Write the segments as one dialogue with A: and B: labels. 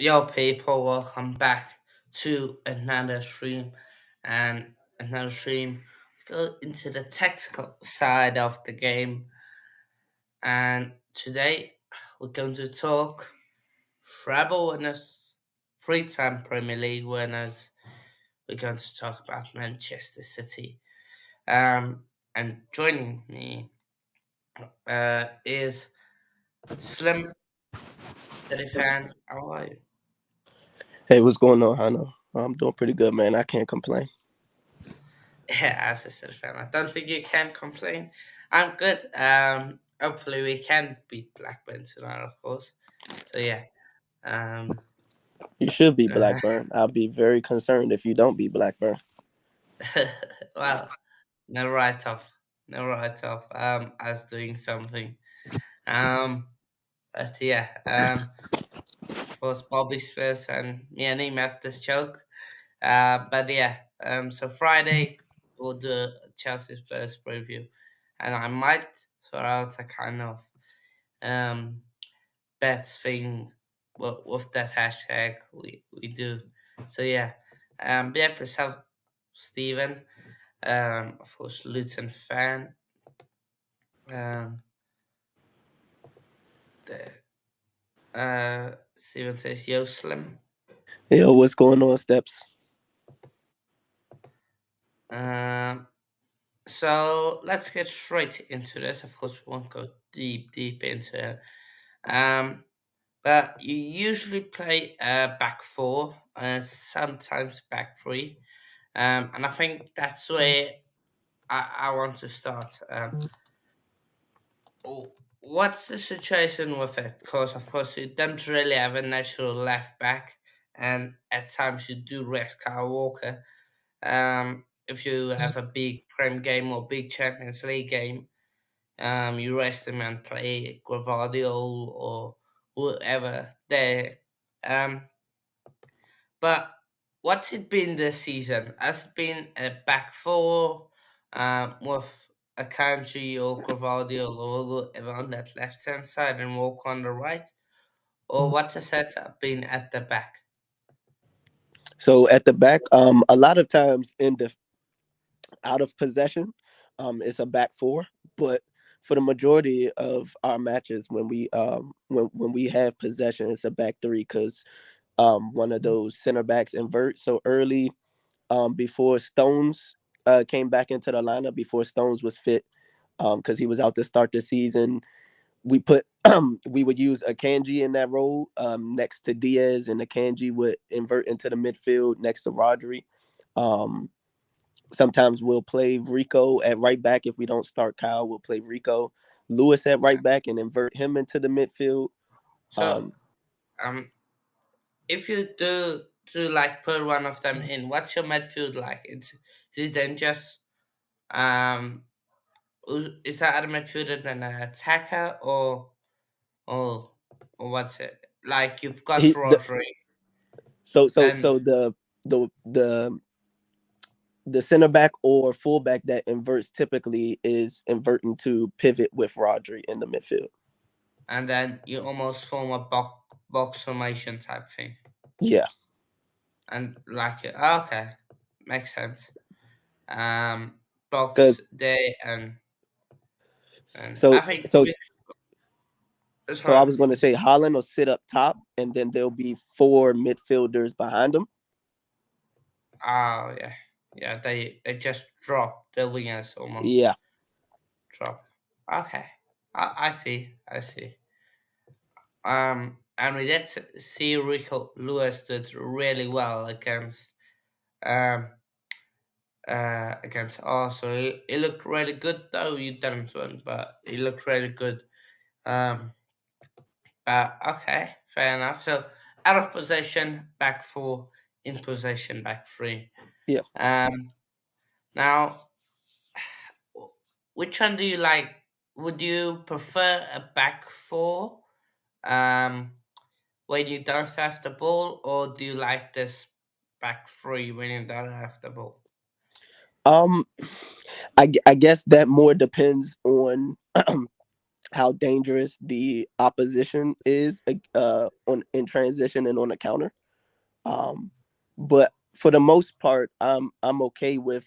A: Yo, people, welcome back to another stream. And another stream, we go into the tactical side of the game. And today, we're going to talk Treble winners, three-time Premier League winners. We're going to talk about Manchester City. And joining me is Slim City fan. How are you?
B: Hey, what's going on, Hannah? I'm doing pretty good, man. I can't complain.
A: Yeah, as a City fan, I don't think you can complain. I'm good. Hopefully we can beat Blackburn tonight, of course. So yeah. Um,
B: You should be
A: uh,
B: Blackburn. I'll be very concerned if you don't be Blackburn.
A: well, no write off, no write off. As doing something. Um, but yeah. Of course, Bobby Spurs and me and him have this joke. But yeah. So Friday we'll do a Chelsea Spurs preview, and I might sort out a kind of um bets thing with that hashtag we do. So yeah, be yourself, Stephen. Of course, Luton fan. Um, the Stephen says yo Slim.
B: Yo, what's going on, Steps?
A: Um, so let's get straight into this. Of course, we won't go deep into it. Um, but you usually play back four, sometimes back three. And I think that's where I want to start. What's the situation with it? Because, of course, you don't really have a natural left back, and at times you do rest Kyle Walker. If you have a big Prem game or big Champions League game, you rest him and play Gravadio or whoever there. Um, But what's it been this season? Has it been a back four with Akanji or Gravaldi or Logo on that left hand side and Walk on the right? Or what's the setup been at the back?
B: So at the back, a lot of times in the out of possession, it's a back four. But for the majority of our matches, when we have possession, it's a back three because one of those center backs invert so early before Stones came back into the lineup before Stones was fit because he was out to start the season. We put we would use Akanji in that role next to Diaz, and Akanji would invert into the midfield next to Rodri. Um, Sometimes we'll play Rico at right back if we don't start Kyle. We'll play Rico Lewis at right back and invert him into the midfield.
A: So,
B: Um,
A: um, if you do like put one of them in, what's your midfield like? Is it then just um is that a midfielder than an attacker or or what's it like? You've got
B: he the,
A: Rodri,
B: so so
A: then
B: so the center back or fullback that inverts typically is inverting to pivot with Rodri in the midfield.
A: you almost form a box formation type thing,
B: Yeah,
A: and like it. Okay, makes sense. Um, Box
B: because
A: day and I
B: so
A: think
B: so so I
A: sorry.
B: was going to say Holland will sit up top, and then there'll be four midfielders behind him.
A: Oh yeah, yeah. They just drop the wingers almost
B: Yeah,
A: drop. Okay, I see. I see. And we did see Rico Lewis did really well um against us. So he looked really good though. You didn't win, but he looked really good. Um, but okay, fair enough. So out of possession, back four, in possession, back three.
B: yeah.
A: Um, Now, which one do you like? Would you prefer a back four, um, when you don't have the ball, or do you like this back three when you don't have the ball?
B: Um, I guess that more depends on how dangerous the opposition is on in transition and on the counter. Um, but for the most part, I'm okay with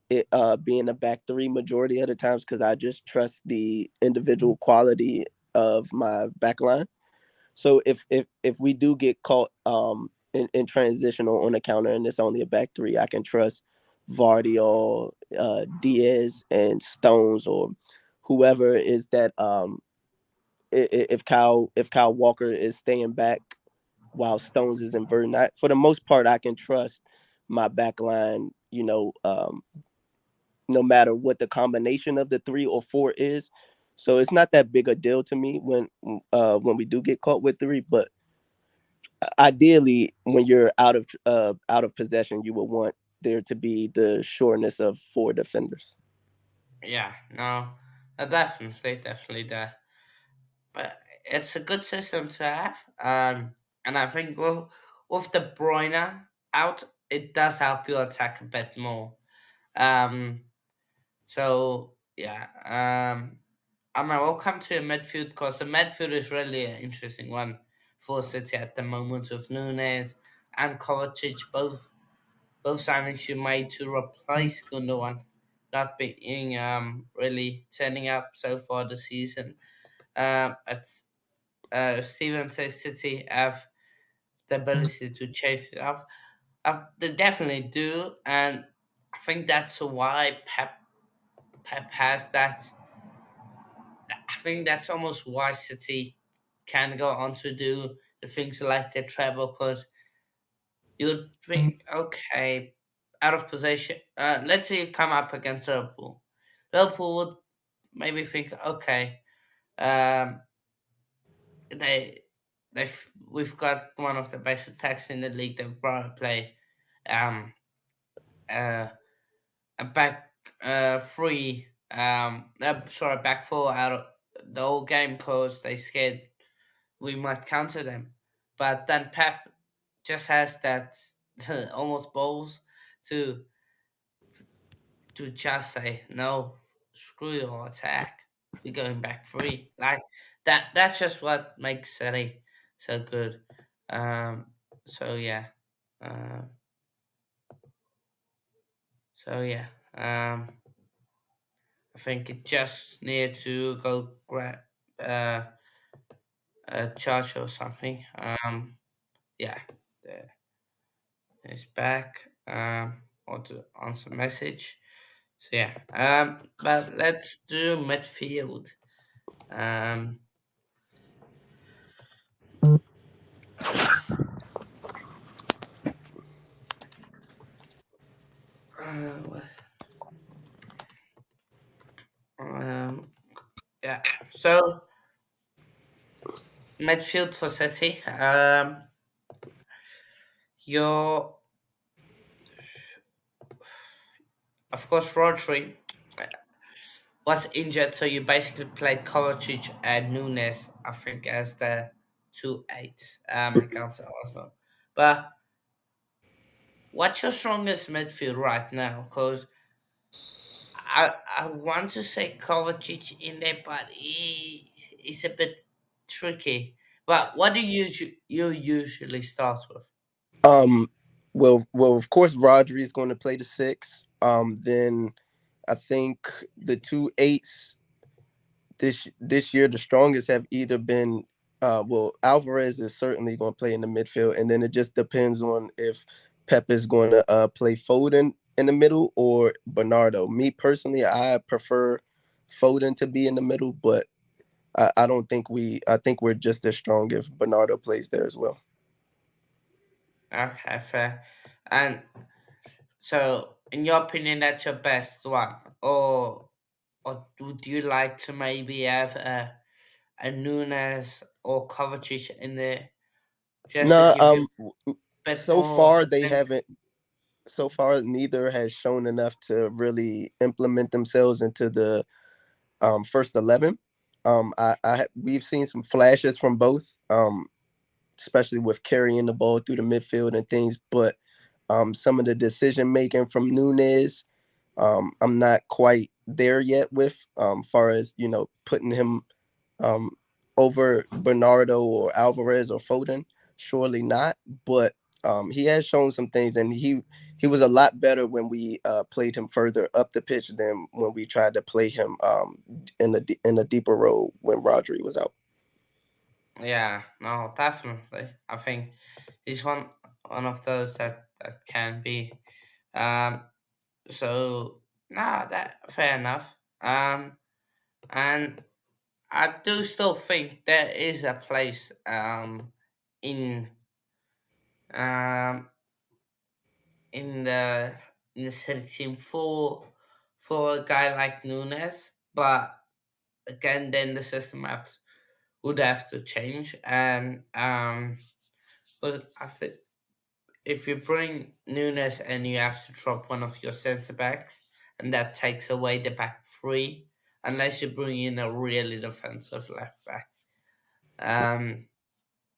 B: it being a back three majority of the times because I just trust the individual quality of my back line. So if we do get caught in transition on a counter and it's only a back three, I can trust Vardy or Diaz and Stones or whoever is that if Kyle Walker is staying back while Stones is inverting. For the most part, I can trust my back line. No matter what the combination of the three or four is. So it's not that big a deal to me when we do get caught with three. But ideally, when you're out of possession, you will want there to be the sureness of four defenders.
A: Yeah, no, definitely, definitely there. But it's a good system to have. And I think with the Bruyne out, it does help you attack a bit more. Um, so yeah, and I will come to a midfield because the midfield is really an interesting one for City at the moment with Nunes and Kovacic both signings you made to replace Gundogan, not being really turning up so far this season. It's Steven says City have the ability to chase it off. They definitely do, and I think that's why Pep has that. I think that's almost why City can go on to do the things like the treble, because you would think, okay, out of possession. Let's say you come up against Liverpool. Liverpool would maybe think, okay, um, they we've got one of the best attacks in the league. They'll probably play um uh, a back three sorry, back four out of the whole game because they scared we might counter them. But then Pep just has that almost balls to just say no, screw your attack. We're going back three. Like that. That's just what makes City so good. Um. So yeah. Uh, so yeah. I think it just need to go grab uh, a charge or something. Yeah. There is back. Or to answer message. So yeah. But let's do midfield. Um. What Um, yeah. So midfield for City. You're of course Rodri was injured, so you basically played Kovacic and Nunes. I think as the 2 8 against Arsenal. But what's your strongest midfield right now? Because I want to say Kovacic in there, but he is a bit tricky. But what do you usually start with?
B: Um, well, of course, Rodri is going to play the six. Then I think the two eights this year, the strongest have either been Alvarez is certainly going to play in the midfield, and then it just depends on if Pep is going to play Foden in the middle or Bernardo. Me personally, I prefer Foden to be in the middle, but I don't think I think we're just as strong if Bernardo plays there as well.
A: Okay, fair. And so, in your opinion, that's your best one, or would you like to maybe have a Nunes or Kovacic in there just to
B: Nah,
A: give you a bit
B: so
A: more
B: far they
A: defensive?
B: haven't. So far, neither has shown enough to really implement themselves into the first 11. We've seen some flashes from both, especially with carrying the ball through the midfield and things. But some of the decision making from Nunez, I'm not quite there yet with, far as putting him um, over Bernardo or Alvarez or Foden? Surely not. But he has shown some things, and he was a lot better when we played him further up the pitch than when we tried to play him in a deeper role when Rodri was out.
A: Yeah, no, definitely. I think he's one of those that can be. Um, so no, that fair enough. And I do still think there is a place in um in the in the city team for a guy like Nunes, but again, then the system would have to change, and because I think if you bring Nunes and you have to drop one of your centre backs, and that takes away the back three, unless you bring in a really defensive left back. Um,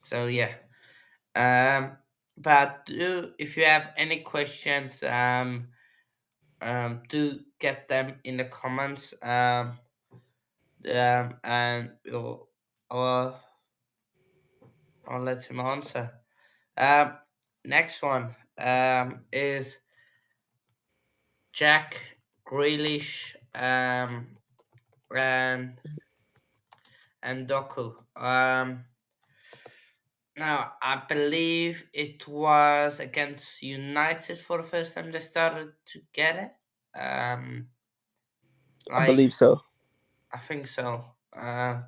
A: so yeah. But if you have any questions, do get them in the comments. And I'll, I'll let him answer. Um, Next one is Jack Grealish and Doku. Now I believe it was against United for the first time they started together. Um,
B: I
A: like
B: believe so.
A: I think so. That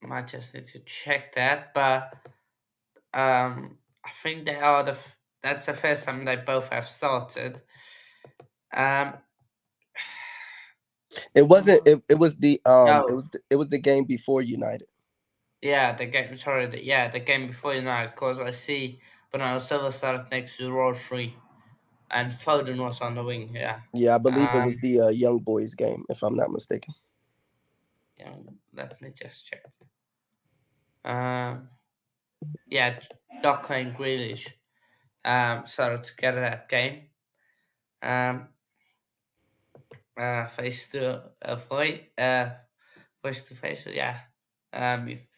A: might just need to check that, but I think they are that's the first time they both have started. Um,
B: It wasn't.
A: no,
B: It was the
A: no,
B: it was the game before United.
A: yeah, the game. Sorry, the game before United, because I see Bernardo Silva started next to Rodri and Foden was on the wing. Yeah.
B: Yeah, I believe it
A: Um.
B: was the young boys game, if I'm not mistaken.
A: Yeah, let me just check. Um. Yeah, Docker and Grealish started together that game. Um. Face to face to face. Yeah. You've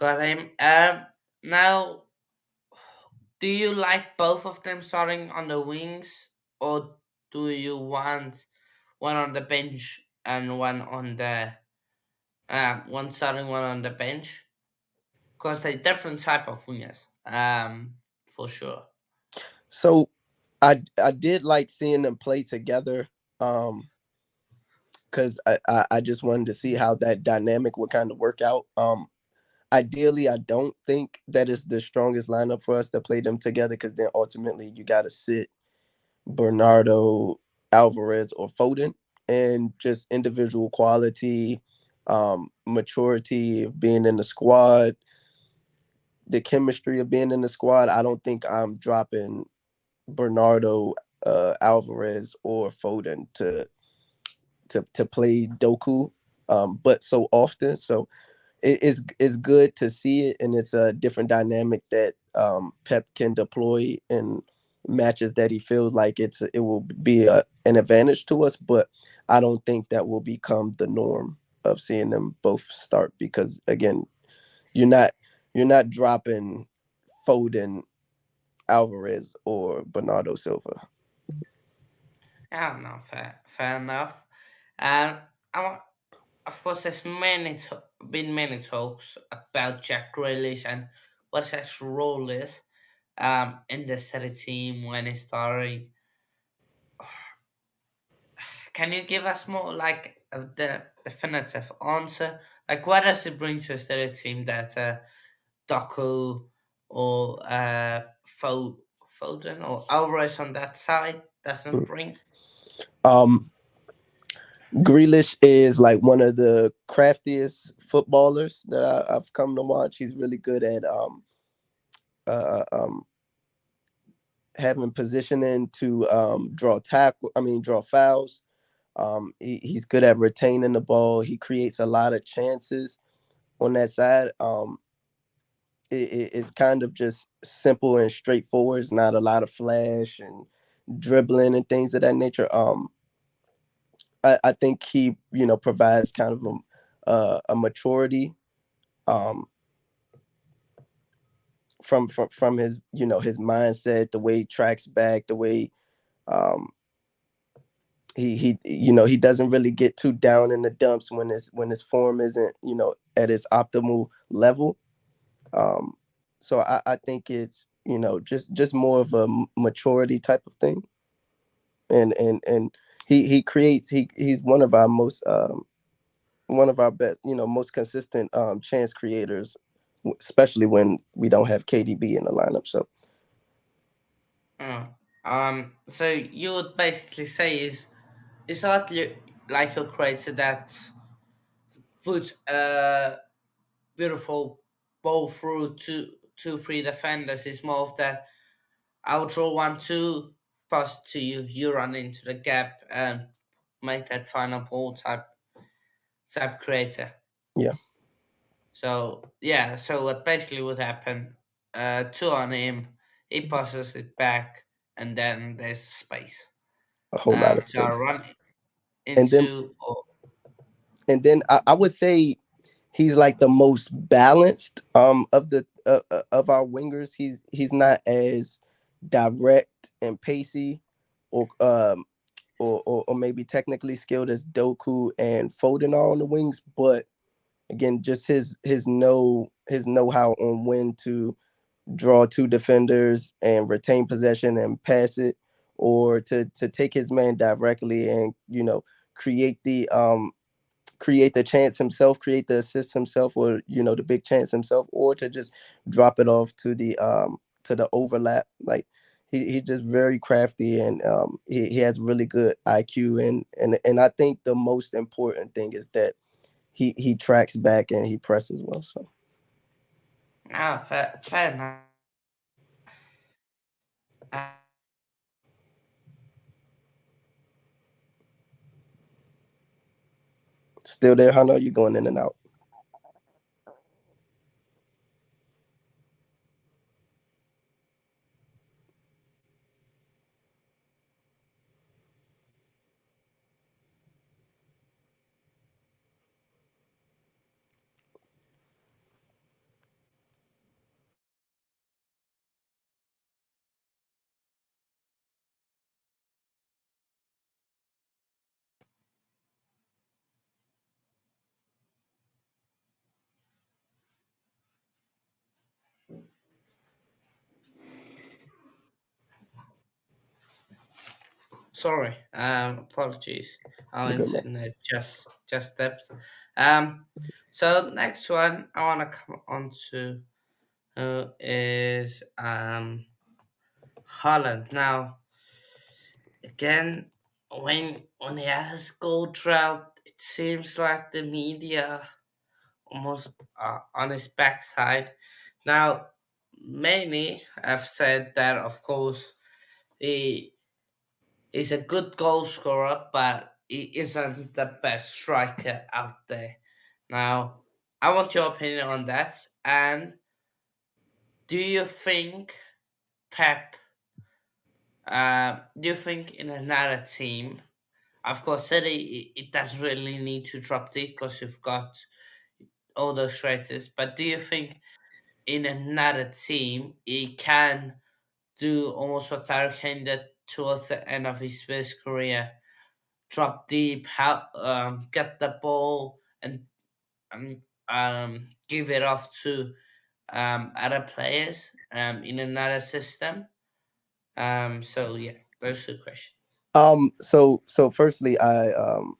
A: got him. Now, do you like both of them starting on the wings, or do you want one on the bench and one starting, one on the bench? Because they're different type of wingers. For sure.
B: So I did like seeing them play together. Um, because I just wanted to see how that dynamic would kind of work out. Ideally, I don't think that is the strongest lineup for us to play them together because then ultimately you got to sit Bernardo, Alvarez, or Foden, and just individual quality, maturity of being in the squad, the chemistry of being in the squad. I don't think I'm dropping Bernardo, Alvarez, or Foden to play Doku, but so often. So it's good to see it, and it's a different dynamic that Pep can deploy in matches that he feels like it will be an advantage to us. But I don't think that will become the norm of seeing them both start because again, you're not you're not dropping Foden, Alvarez, or Bernardo Silva.
A: Yeah, no, fair enough. And I, of course, there's been many talks about Jack Grealish and what his actual role is in the City team when he's starting. Can you give us more like the definitive answer? Like, what does it bring to the City team that Doku or Foden or Alvarez on that side doesn't bring?
B: Um, Grealish is like one of the craftiest footballers that I've come to watch. He's really good at uh, um, having positioning to draw fouls. He's good at retaining the ball. He creates a lot of chances on that side. It's kind of just simple and straightforward. It's not a lot of flash and dribbling and things of that nature. I think he provides kind of a maturity, um, from his, his mindset, the way he tracks back, the way, um, he doesn't really get too down in the dumps when his form isn't, at its optimal level. Um, so I think it's, just more of a maturity type of thing, and he creates, he's one of our best, most consistent chance creators, especially when we don't have KDB in the lineup. So
A: Oh. So you would basically say is it's not like a creator that puts a beautiful ball through two, three defenders. It's more of the I'll draw 1-2, pass to you, you run into the gap and make that final ball type creator.
B: yeah,
A: So yeah, so what basically would happen? Two on him, he passes it back, and then there's space.
B: a whole lot of
A: So I
B: space.
A: run
B: And then
A: into. Oh,
B: I would say he's like the most balanced of our wingers. He's not as direct and pacey, or or maybe technically skilled as Doku and Foden are on the wings, but again, just his know-how on when to draw two defenders and retain possession and pass it, or to take his man directly and, create the create the chance himself, create the assist himself, or, the big chance himself, or to just drop it off to the overlap. Like, he's just very crafty, and he has really good IQ, and I think the most important thing is that he tracks back and he presses well. So
A: fair enough.
B: still there, Hannah? You going in and out?
A: Sorry, apologies. Our
B: You good, man?
A: internet just stepped. Um, so next one I want to come on to is Holland. Now again, when he has goal drought, it seems like the media almost on his backside. Now, many have said that, of course, he is a good goal scorer, but he isn't the best striker out there. Now, I want your opinion on that. And do you think Pep? Do you think in another team? Of course, City it doesn't really need to drop deep because you've got all those traitors. But do you think in another team he can do almost what Harry Kane did towards the end of his first career? Drop deep, get the ball, and um, give it off to other players in another system. So yeah, those two questions.
B: So firstly, I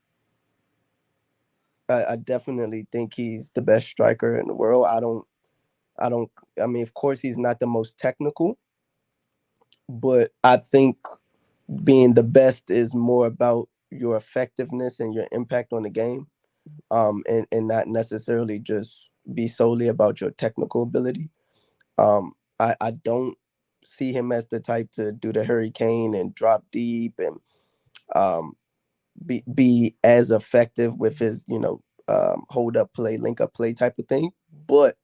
B: definitely think he's the best striker in the world. I don't. I mean, of course, he's not the most technical, but I think being the best is more about your effectiveness and your impact on the game, and not necessarily just be solely about your technical ability. I don't see him as the type to do the hurricane and drop deep and, um, be as effective with his, hold up play, link up play type of thing. But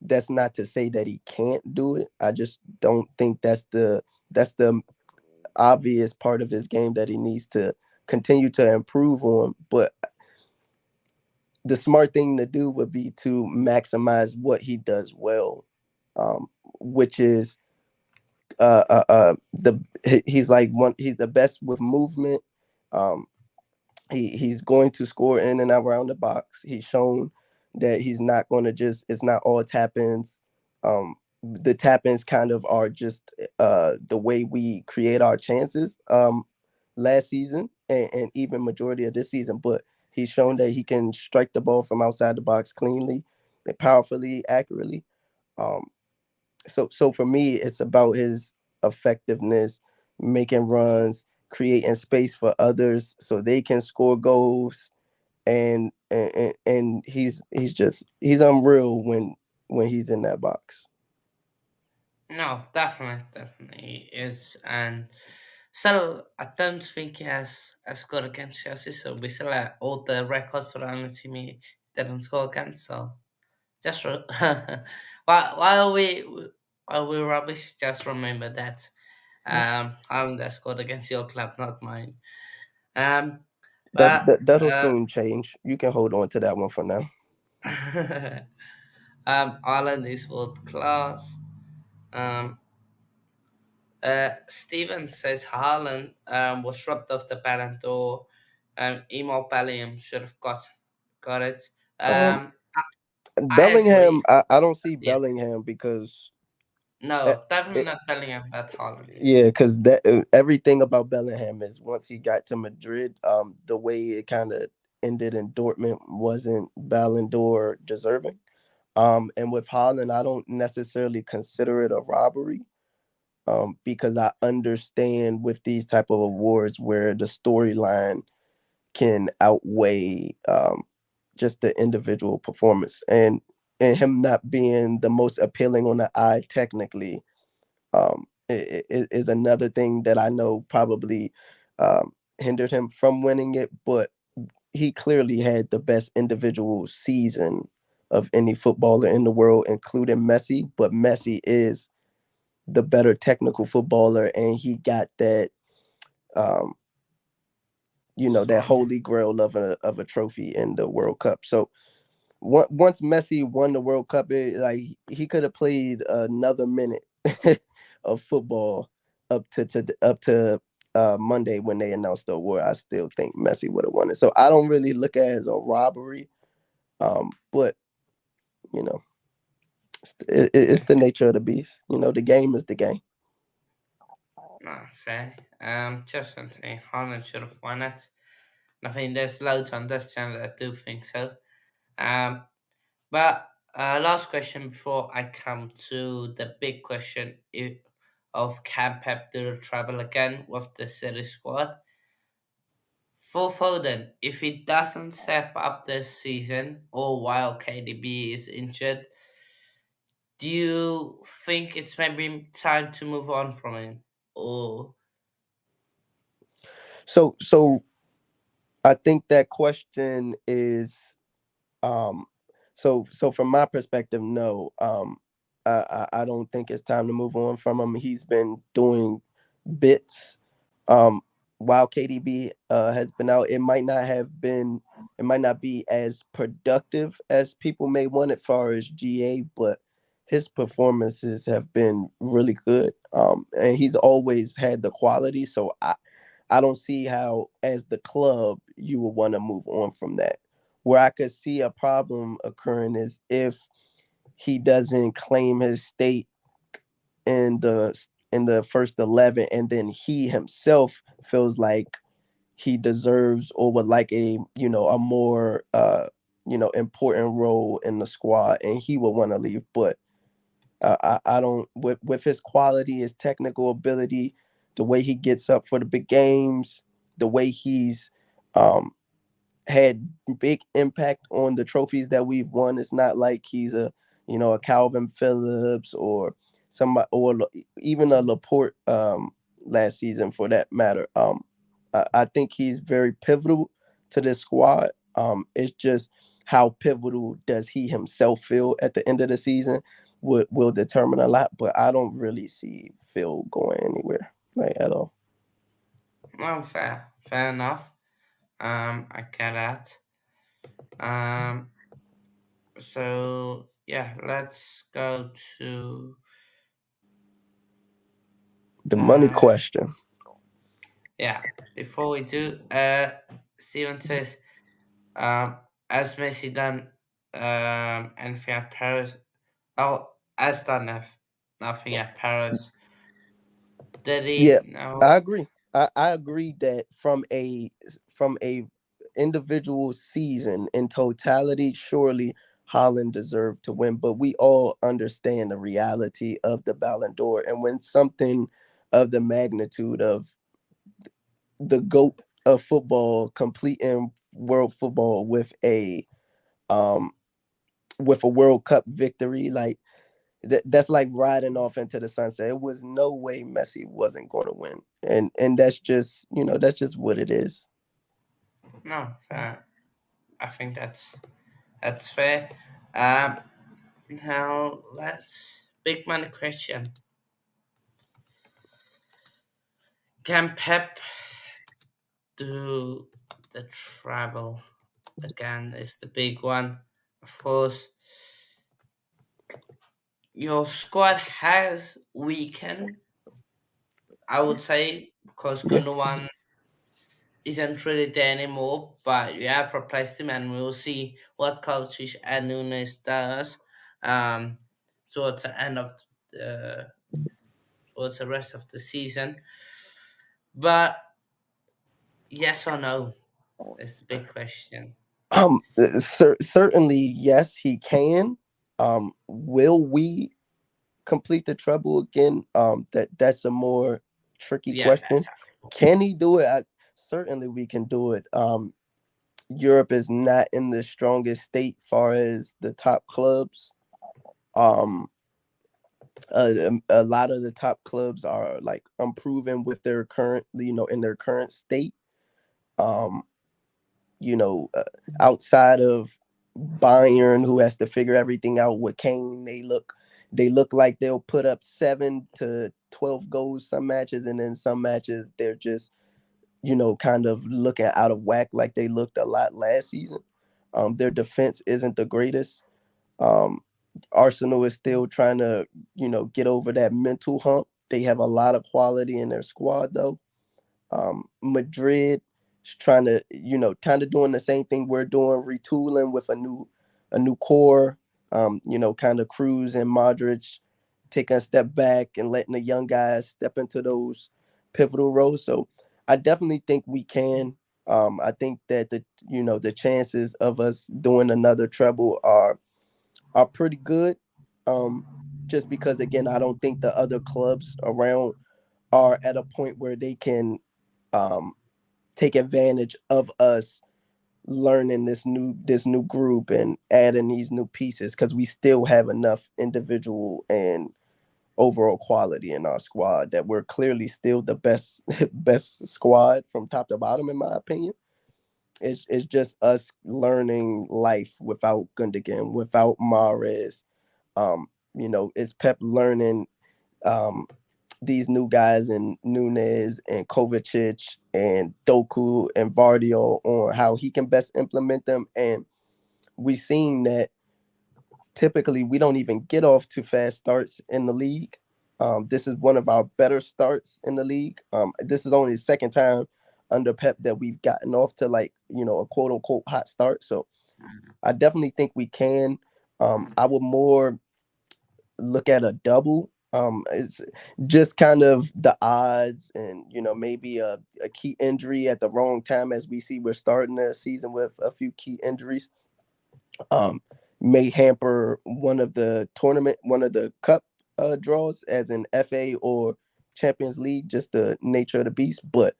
B: that's not to say that he can't do it. I just don't think that's the obvious part of his game that he needs to continue to improve on. But the smart thing to do would be to maximize what he does well, which is he's like one he's the best with movement. Um, he's going to score in and around the box. He's shown that he's not going to just it's not all tap ins. The tap ins kind of are just the way we create our chances last season and even majority of this season. But he's shown that he can strike the ball from outside the box cleanly, and powerfully, accurately. Um, so for me, it's about his effectiveness, making runs, creating space for others so they can score goals, and he's unreal when he's in that box.
A: No, definitely is, and still, I don't think he has scored against Chelsea. So we still hold the record for the only team he didn't score against. So just while we rubbish, just remember that Haaland has scored against your club, not mine. Um, but
B: That'll soon change. You can hold on to that one for now.
A: Haaland is world class. Um, Steven says Haaland was robbed of the Ballon d'Or. Emo Bellingham should have got it.
B: Um,
A: I
B: Bellingham,
A: agree.
B: I don't see
A: Yeah.
B: Bellingham because uh,
A: No, definitely
B: it,
A: not Bellingham, but Haaland.
B: yeah, because that everything about Bellingham is once he got to Madrid, the way it kind of ended in Dortmund wasn't Ballon d'Or deserving. And with Holland, I don't necessarily consider it a robbery. Because I understand with these type of awards where the storyline can outweigh just the individual performance, and him not being the most appealing on the eye technically is another thing that I know probably hindered him from winning it. But he clearly had the best individual season of any footballer in the world, including Messi. But Messi is the better technical footballer, and he got that um, that
A: Sorry.
B: holy grail of a trophy in the World Cup. So once Messi won the World Cup, like he could have played another minute of football up to Monday when they announced the award. I still think Messi would have won it. So I don't really look at it as a robbery. But you know, it's the nature of the beast. The game is the game.
A: No, fair. Just one thing. Haaland should have won it. I think there's loads on this channel that do think so. Um, but last question before I come to the big question of can Pep do the treble again with the City squad? For Foden, if he doesn't step up this season or while KDB is injured, do you think it's maybe time to move on from him? Or
B: So I think that question is Um, so from my perspective, no. I don't think it's time to move on from him. He's been doing bits. Um, while KDB has been out, it might not be as productive as people may want it far as GA, but his performances have been really good. And he's always had the quality. So I don't see how, as the club, you would want to move on from that. Where I could see a problem occurring is if he doesn't claim his state in the first 11, and then he himself feels like he deserves or would like a more important role in the squad, and he would want to leave. But I don't with his quality, his technical ability, the way he gets up for the big games, the way he's um, had big impact on the trophies that we've won. It's not like he's a Calvin Phillips or somebody, or even a Laporte last season for that matter. I think he's very pivotal to this squad. It's just how pivotal does he himself feel at the end of the season will determine a lot. But I don't really see Phil going anywhere like at all.
A: well, fair enough. I get that. Um, so yeah, let's go to
B: The money
A: uh,
B: question.
A: yeah. Before we do, Steven says, as Messi done anything at Paris? Oh, as done nothing at Paris. Did
B: Yeah,
A: he? No,
B: I agree. I agree that from a individual season in totality, surely Holland deserved to win. But we all understand the reality of the Ballon d'Or, and when something of the magnitude of the goat of football completing world football um with a World Cup victory, like that's like riding off into the sunset. It was no way Messi wasn't going to win, and that's just that's just what it is.
A: no. I think that's fair. Um, Now let's big money question. Can Pep do the travel again? Is the big one. Of course, your squad has weakened. I would say because
B: Yeah.
A: Gundogan isn't really there anymore, but you have replaced him, and we'll see what coaches and Nunes does um, towards the end of the towards the rest of the season. But yes or no is the big question.
B: Certainly, yes, he can. Will we complete the treble again? That's a more tricky
A: Yeah,
B: question. Can he do it? Certainly, we can do it. Europe is not in the strongest state far as the top clubs. Um, a lot of the top clubs are like unproven with their current, in their current state. Um, you know, outside of Bayern, who has to figure everything out with Kane, they look like they'll put up 7 to 12 goals some matches, and then some matches they're just kind of looking out of whack like they looked a lot last season. Their defense isn't the greatest. Um, Arsenal is still trying to get over that mental hump. They have a lot of quality in their squad though. Madrid is trying to, kind of doing the same thing we're doing, retooling with a new core. Kind of Cruz and Modric taking a step back and letting the young guys step into those pivotal roles. So I definitely think we can. I think that the chances of us doing another treble are pretty good. Um, just because again, I don't think the other clubs around are at a point where they can um, take advantage of us learning this new group and adding these new pieces because we still have enough individual and overall quality in our squad that we're clearly still the best best squad from top to bottom in my opinion. It's just us learning life without Gundogan, without Mares. It's Pep learning um, these new guys and Nunes and Kovacic and Doku and Vardio on how he can best implement them. And we've seen that typically we don't even get off to fast starts in the league. This is one of our better starts in the league. This is only the second time under Pep that we've gotten off to like, a quote unquote hot start. So I definitely think we can. I would more look at a double. It's just kind of the odds and maybe a key injury at the wrong time as we see we're starting the season with a few key injuries um, may hamper one of the cup draws as in FA or Champions League, just the nature of the beast. But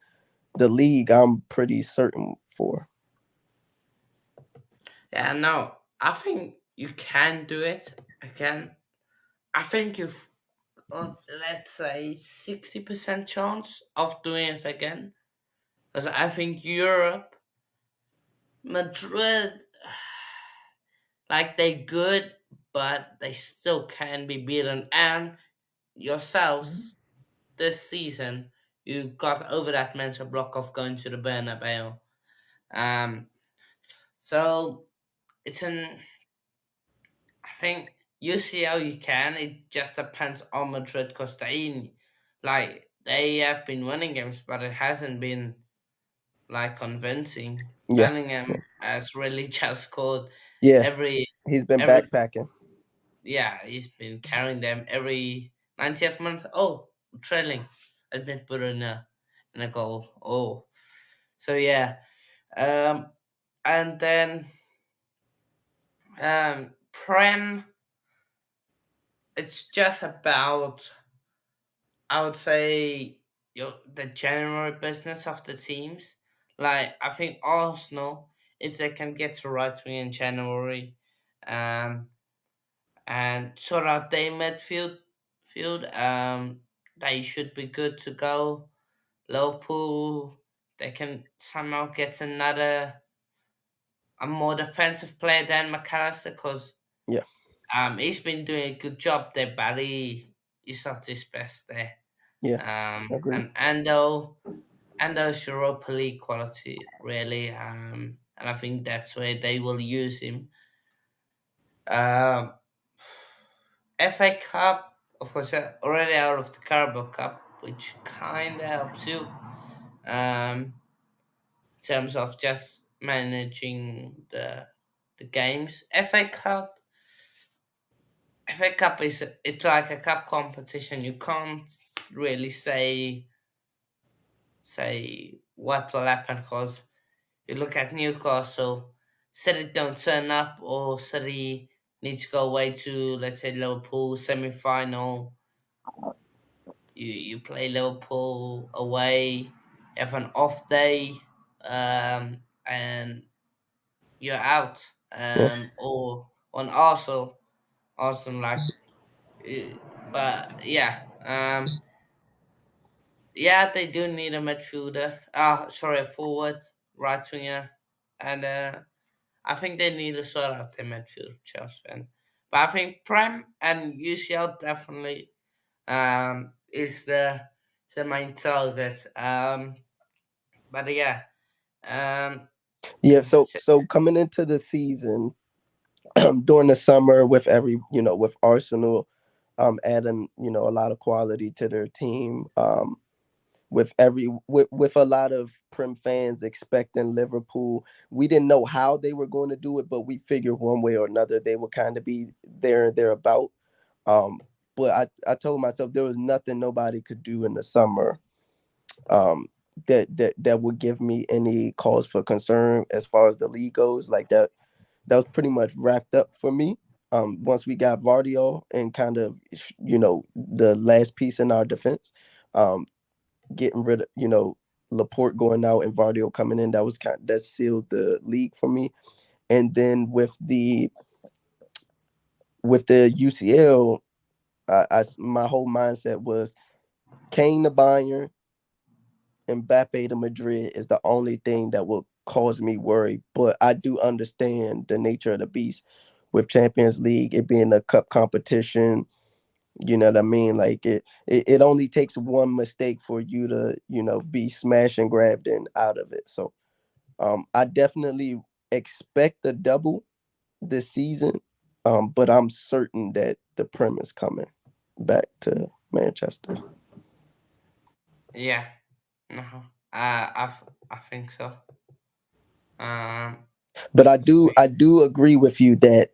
B: the league, I'm pretty certain for.
A: Yeah, no, I think you can do it again. I think you've let's say 60% chance of doing it again. Because I think Europe, Madrid, like they good, but they still can be beaten. And yourselves this season, you got over that mental block of going to the Bernabeu. Um, so it's an I think you see how you can. It just depends on Madrid because they have been winning games, but it hasn't been like convincing.
B: Yeah,
A: Bellingham has really just scored
B: yeah.
A: every
B: He's been
A: every
B: backpacking.
A: yeah, he's been carrying them every 90th month. Oh, trailing. I've been put in a goal. Oh. So yeah. Um and then Prem, it's just about, I would say, the general business of the teams. Like I think Arsenal, if they can get to right wing in January, um, and sort out their field, they should be good to go. Liverpool, they can somehow get a more defensive player than McAllister because
B: Yeah,
A: he's been doing a good job there, but he's not his best there.
B: yeah. Agreed.
A: And those Europa League quality really, and I think that's where they will use him. Um, FA Cup, of course, already out of the Carabao Cup, which kind of helps you in terms of just managing the games. FA Cup is it's like a cup competition. You can't really say what will happen because you look at Newcastle, City don't turn up, or City needs to go away to, let's say, Liverpool semi final. You play Liverpool away, you have an off day, and you're out.
B: Yeah,
A: Or on Arsenal but yeah, yeah, they do need a midfielder. Sorry, a forward, right winger, and I think they need to sort out their midfield, Chelsea. But I think Prem and UCL definitely is the main target. But yeah, um,
B: yeah. So
A: s-
B: so coming into the season, during the summer with with Arsenal, adding a lot of quality to their team. With a lot of Prim fans expecting Liverpool. We didn't know how they were going to do it, but we figured one way or another they would kind of be there and thereabout. But I told myself there was nothing nobody could do in the summer um, that would give me any cause for concern as far as the league goes. Like that was pretty much wrapped up for me. Once we got Vardio and kind of the last piece in our defense. Getting rid of Laporte going out and Vardio coming in, that sealed the league for me. And then with the UCL, my whole mindset was Kane to Bayern, Mbappe to Madrid is the only thing that will cause me worry. But I do understand the nature of the beast with Champions League, it being a cup competition. You know what I mean? Like it only takes one mistake for you to, be smash and grabbed and out of it. So I definitely expect a double this season. But I'm certain that the Prem is coming back to Manchester.
A: yeah, uh I think so. Um,
B: But I
A: so
B: do I do agree with you that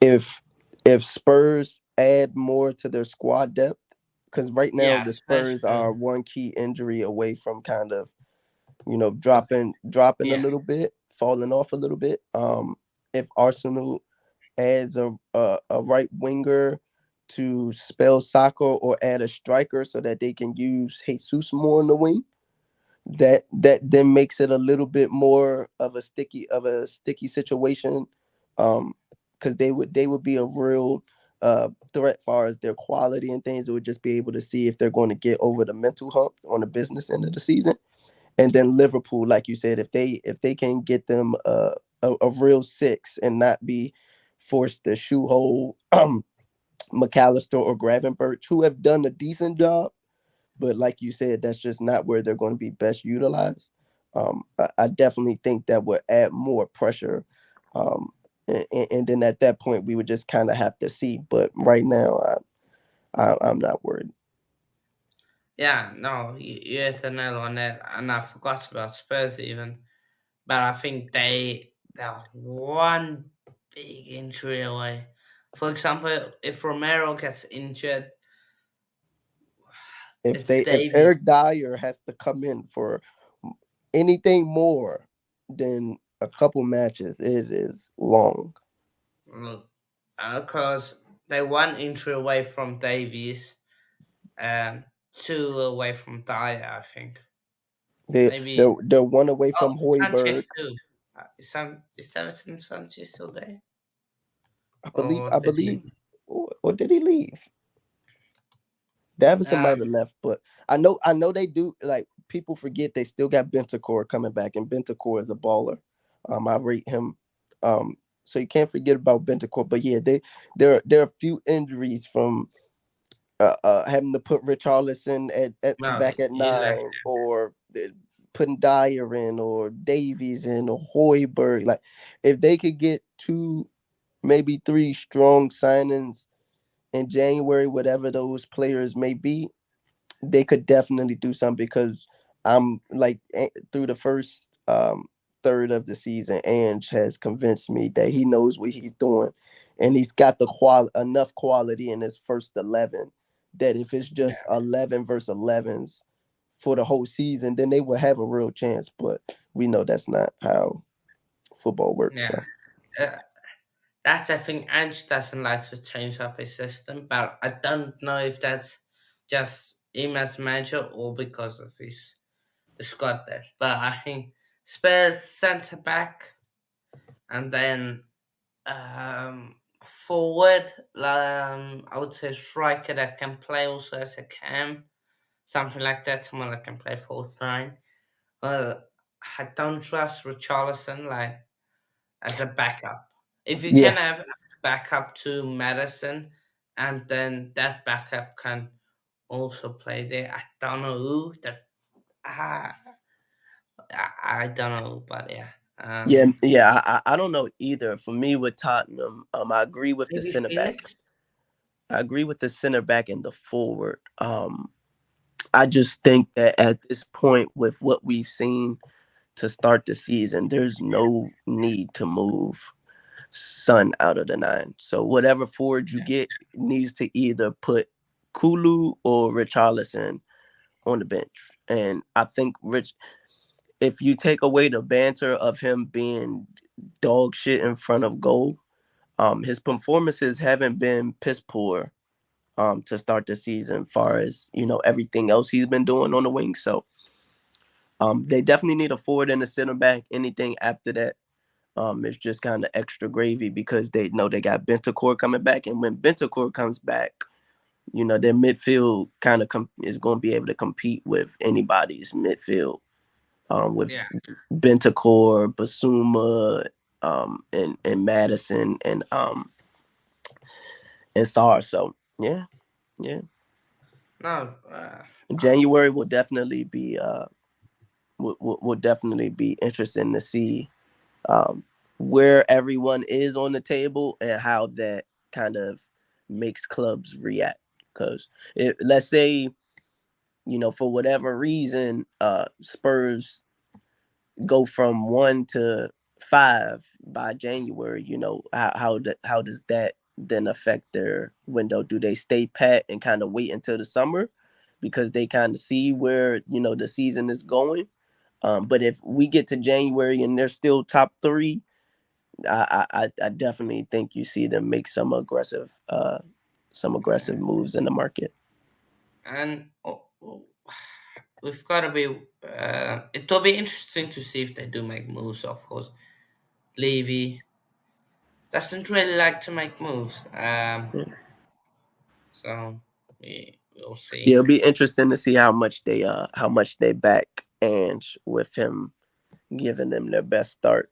B: if if Spurs add more to their squad depth, because right now
A: yeah,
B: the Spurs
A: especially
B: are one key injury away from kind of
A: the
B: dropping a
A: yeah,
B: little bit, falling off a little bit. If Arsenal adds a right winger to spell soccer or add a striker so that they can use Jesus more in the wing, that then makes it a little bit more of a sticky situation. Um, because they would be a real threat far as their quality and things. It would just be able to see if they're going to get over the mental hump on the business end of the season. And then Liverpool, like you said, if they can get them a real six and not be forced to shoehole McAllister or Gravenberch, who have done a decent job, but like you said, that's just not where they're going to be best utilized. I definitely think that would add more pressure Um, and then at that point, we would just kind of have to see. But right now, I'm not worried.
A: Yeah, no, you hit the nail on it, and I forgot about Spurs even. But I think they're one big injury away. For example, if Romero gets injured, it's
B: If
A: Davies.
B: Eric Dyer has to come in for anything more than a couple matches, it is long.
A: Look, because they one injury away from Davies and two away from Dyer, I think. Maybe
B: They're one away
A: oh
B: from Hoiberg.
A: Sanchez too. Is Davidson Sanchez still there,
B: I
A: or did he?
B: believe, or did he leave? Davison might have
A: Um,
B: left, but I know they do. Like people forget they still got Bentacore coming back, and Bentacore is a baller. I rate him. So you can't forget about Bentacore. But yeah, there are a few injuries from having to put Richarlison at
A: no,
B: back at
A: he left.
B: 9, or putting Dyer in, or Davies in, or Hoiberg. Like if they could get two, maybe three strong signings in January, whatever those players may be, they could definitely do something, because I'm like through the first third of the season, Ange has convinced me that he knows what he's doing, and he's got the enough quality in his first 11 that if it's
A: Yeah,
B: just 11 versus 11s for the whole season, then they will have a real chance. But we know that's not how football works.
A: yeah.
B: So
A: Uh, that's I think Ange doesn't like to change up his system, but I don't know if that's just him as manager or because of his the squad there. But I think Spurs centre back and then forward, I would say striker that can play also as a cam, something like that. Someone that can play false nine. Well, I don't trust Richarlison like as a backup. If you
B: yeah,
A: can have a backup to Madison, and then that backup can also play there. I don't know who that. Ah, I don't know, but yeah.
B: I don't know either. For me with Tottenham, I agree with the
A: Maybe
B: center back.
A: Felix.
B: I agree with the center back and the forward. I just think that at this point, with what we've seen to start the season, there's no need to move Sun out of the 9. So whatever forward you get needs to either put Kulu or Richarlison on the bench. And I think if you take away the banter of him being dog shit in front of goal, his performances haven't been piss poor to start the season, far as everything else he's been doing on the wing. So they definitely need a forward and a center back. Anything after that, it's just kind of extra gravy, because they know they got Bentacore coming back, and when Bentacore comes back, their midfield kind of is going to be able to compete with anybody's midfield, with
A: Yeah.
B: Bentacore, Basuma, and Madison, and Sar. So yeah, yeah.
A: No.
B: January will definitely be will definitely be interesting to see um, where everyone is on the table and how that kind of makes clubs react. Because let's say, for whatever reason, Spurs go from 1 to 5 by January, how does that then affect their window? Do they stay pat and kind of wait until the summer because they kind of see where the season is going? But if we get to January and they're still top 3, I definitely think you see them make some aggressive moves in the market.
A: And we've got to be. It will be interesting to see if they do make moves. Of course, Levy doesn't really like to make moves. So we'll
B: Yeah,
A: see.
B: it'll be interesting to see how much they back Ange with him giving them their best start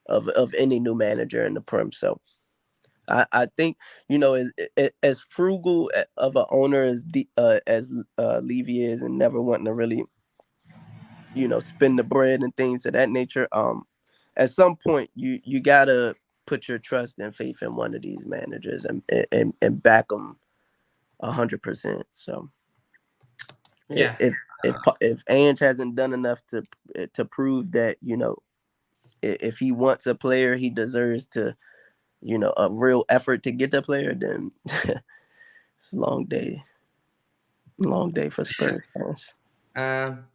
B: of any new manager in the Prem. So I think as frugal of an owner as Levy is, and never wanting to really spend the bread and things of that nature. at some point you gotta put your trust and faith in one of these managers and back them 100%. So
A: Yeah.
B: if Ange hasn't done enough to prove that if he wants a player, he deserves to a real effort to get the player, then it's a long day for Spurs fans.
A: um.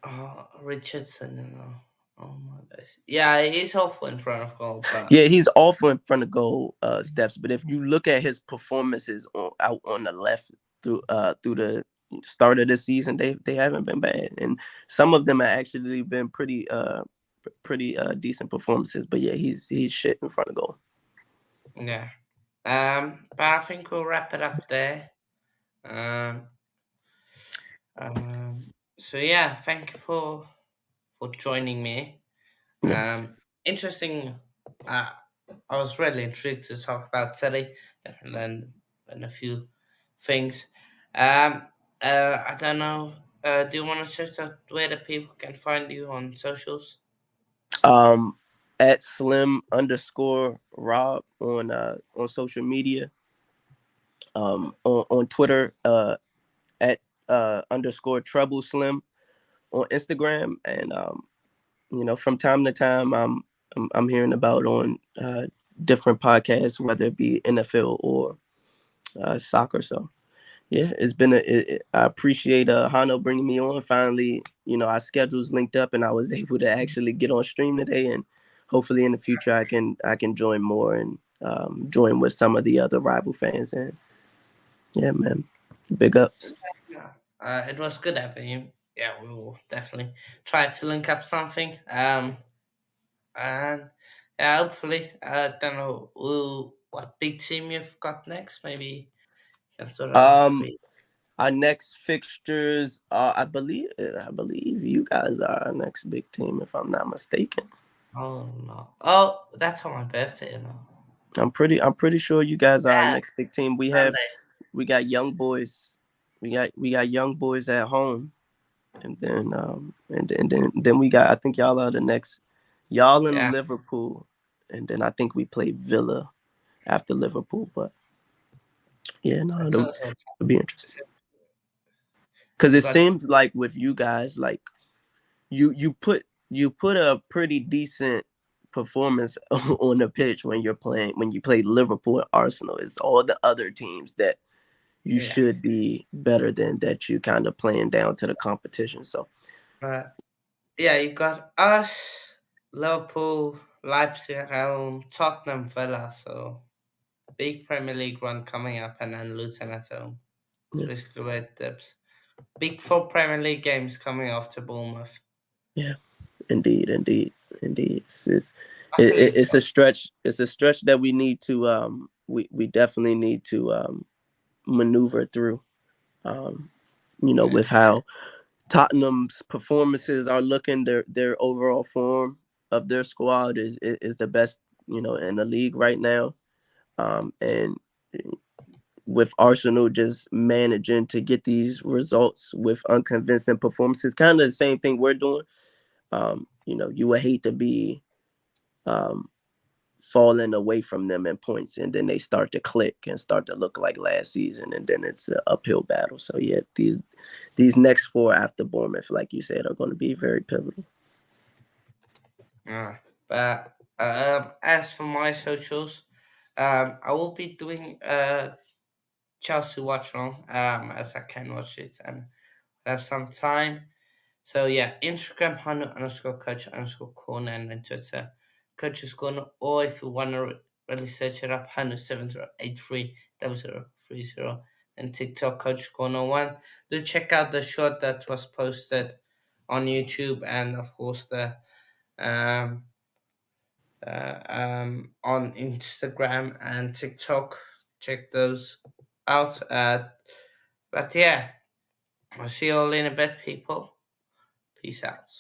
A: Oh, Richardson. You know. Oh my gosh. Yeah, he's awful in front of goal, but
B: Yeah, he's awful in front of goal steps, but if you look at his performances out on the left through the start of the season, they haven't been bad, and some of them have actually been pretty decent performances. But yeah, he's shit in front of goal.
A: yeah. But I think we'll wrap it up there. Um. So yeah, thank you for joining me.
B: Yeah.
A: Interesting. Uh, I was really intrigued to talk about City and then a few things. Um, I don't know. Do you want to search out where the people can find you on socials?
B: Um, at Slim underscore Rob on social media. On Twitter, at underscore Treble Slim on Instagram, and from time to time, I'm hearing about on different podcasts, whether it be NFL or soccer. So yeah, it's been I appreciate Hano bringing me on. Finally, our schedules linked up, and I was able to actually get on stream today, and hopefully in the future I can join more and join with some of the other rival fans. And yeah, man, big ups.
A: Yeah. It was good having you. Yeah, we will definitely try to link up something. And yeah, hopefully, I don't know what big team you've got next. Maybe you can sort of
B: Um,
A: pre.
B: our next fixtures, I believe you guys are our next big team, if I'm not mistaken.
A: Oh no! Oh, that's on my birthday, you know.
B: I'm pretty sure you guys are our
A: Yeah,
B: next big team.
A: Sunday.
B: We got young boys, we got young boys at home, and then we got, I think y'all are the next, y'all in
A: Yeah.
B: Liverpool, and then I think we play Villa after Liverpool. But yeah, no,
A: So,
B: it'll be interesting
A: so
B: because
A: you
B: it
A: got
B: seems like with you guys, like you put a pretty decent performance on the pitch when you play Liverpool and Arsenal. It's all the other teams that you
A: yeah.
B: should be better than, that you kind of playing down to the competition. So
A: Uh, yeah, you got us, Liverpool, Leipzig at home, Tottenham, Villa. So big Premier League run coming up, and then Luton at home. It's
B: yeah,
A: basically where it dips. Big four Premier League games coming off to Bournemouth.
B: yeah, indeed, indeed, indeed.
A: Luckily,
B: It's a stretch. It's a stretch that we need to we definitely need to maneuver through. Um,
A: yeah,
B: with how Tottenham's performances are looking, their overall form of their squad is the best in the league right now. And with Arsenal just managing to get these results with unconvincing performances, kind of the same thing we're doing. You would hate to be um, falling away from them in points, and then they start to click and start to look like last season, and then it's an uphill battle. So yeah, these next four after Bournemouth, like you said, are going to be very pivotal.
A: yeah. But as for my socials, I will be doing Chelsea watch along as I can watch it and have some time. So yeah, Instagram Hanu underscore coach underscore corner, and then Twitter coach's corner. Or if you want to really search it up, Hanu 7083 0030, and TikTok coach corner one. Do check out the short that was posted on YouTube, and of course the um on Instagram and TikTok. Check those out. But yeah, I'll see you all in a bit, people. Peace out.